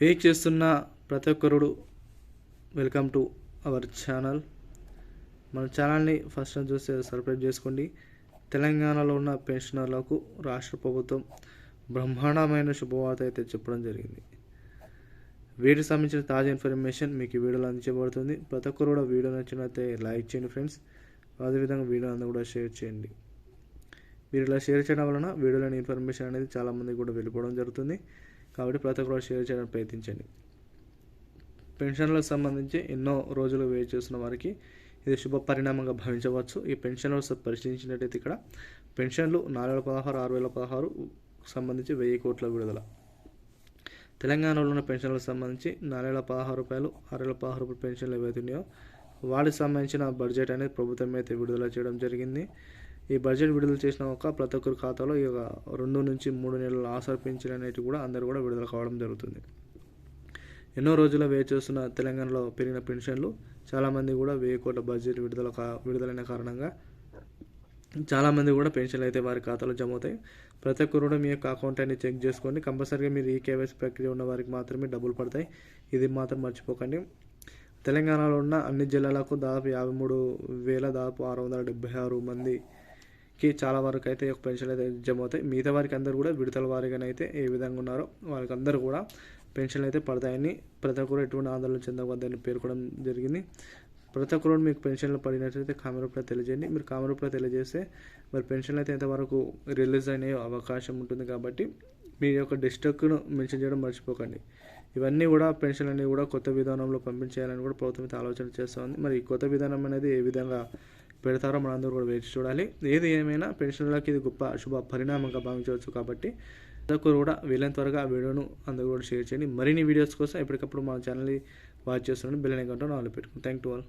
Wait చేస్తున్న ప్రతి ఒక్కరుడు welcome to our channel. మన ఛానల్ని ఫస్ట్ టైం చూస్తే సబ్స్క్రైబ్ చేసుకోండి. తెలంగాణలో ఉన్న పెన్షనర్లకు రాష్ట్ర ప్రభుత్వం బ్రహ్మాండమైన శుభవార్త అయితే చెప్పడం జరిగింది. వీటికి సంబంధించిన తాజా ఇన్ఫర్మేషన్ మీకు ఈ వీడియోలో అందించబడుతుంది. ప్రతి ఒక్కరు కూడా వీడియో నచ్చినట్లయితే లైక్ చేయండి ఫ్రెండ్స్. అదేవిధంగా వీడియో అందరూ కూడా షేర్ చేయండి. మీరు ఇలా షేర్ చేయడం వలన వీడియోలోని ఇన్ఫర్మేషన్ అనేది చాలామందికి కూడా వెళ్ళిపోవడం జరుగుతుంది. కాబట్టి ప్రతి ఒక్కరు షేర్ చేయడానికి ప్రయత్నించండి. పెన్షన్లకు సంబంధించి ఎన్నో రోజులు వెయిట్ చేస్తున్న వారికి ఇది శుభ పరిణామంగా భావించవచ్చు. ఈ పెన్షన్లు పరిశీలించినట్టయితే ఇక్కడ పెన్షన్లు 4016, 6016 సంబంధించి 1000 కోట్ల విడుదల. తెలంగాణలో ఉన్న పెన్షన్లకు సంబంధించి 4016 రూపాయలు, 6016 రూపాయలు పెన్షన్లు ఏవైతున్నాయో వాటికి సంబంధించిన బడ్జెట్ అనేది ప్రభుత్వం అయితే విడుదల చేయడం జరిగింది. ఈ బడ్జెట్ విడుదల చేసిన ప్రతి ఒక్కరి ఖాతాలో 2 నుంచి 3 నెలల ఆసరా పింఛన్ అనేటివి కూడా అందరూ కూడా విడుదల కావడం జరుగుతుంది. ఎన్నో రోజుల వెయిట్ చేస్తున్న తెలంగాణలో పెరిగిన పెన్షన్లు చాలామంది కూడా 1000 కోట్ల బడ్జెట్ విడుదలైన కారణంగా చాలామంది కూడా పెన్షన్లు అయితే వారి ఖాతాలో జమ అవుతాయి. ప్రతి ఒక్కరు కూడా మీ యొక్క అకౌంట్ అని చెక్ చేసుకోండి. కంపల్సరీగా మీరు ఈ కేవైసీ ప్రక్రియ ఉన్న వారికి మాత్రమే డబ్బులు పడతాయి. ఇది మాత్రం మర్చిపోకండి. తెలంగాణలో ఉన్న అన్ని జిల్లాలకు దాదాపు 53,676 మందికి చాలా వరకు అయితే పెన్షన్ అయితే జమ అవుతాయి. మిగతా వారికి అందరూ కూడా విడతల వారీగానైతే ఏ విధంగా ఉన్నారో వాళ్ళకి అందరూ కూడా పెన్షన్లు అయితే పడతాయని ప్రతి ఒక్కరు ఎటువంటి ఆందోళన చెందవద్దని పేర్కొనడం జరిగింది. ప్రతి ఒక్కరు మీకు పెన్షన్లు పడినట్లయితే కామెంట్ రూపంలో తెలియజేయండి. మీరు కామెంట్ రూపంలో తెలియజేస్తే మరి పెన్షన్లు అయితే ఎంతవరకు రిలీజ్ అయ్యే అవకాశం ఉంటుంది. కాబట్టి మీ యొక్క డిస్ట్రిక్ట్ను మెన్షన్ చేయడం మర్చిపోకండి. ఇవన్నీ కూడా పెన్షన్లు అనేవి కూడా కొత్త విధానంలో పంపించేయాలని కూడా ప్రభుత్వం అయితే ఆలోచన చేస్తూ ఉంది. మరి ఈ కొత్త విధానం అనేది ఏ విధంగా పెడతారో మనందరూ కూడా వేచి చూడాలి. ఏది ఏమైనా పెన్షన్లకి ఇది గొప్ప శుభ పరిణామంగా భావించవచ్చు. కాబట్టి ప్రతి ఒక్కరు కూడా వీలైన త్వరగా ఆ వీడియోను అందరూ కూడా షేర్ చేయండి. మరిన్ని వీడియోస్ కోసం ఎప్పటికప్పుడు మా ఛానల్ని వాచ్ చేస్తున్నాను. బెల్ ఐకాన్ ఆన్లో పెట్టుకోండి. Thank you all.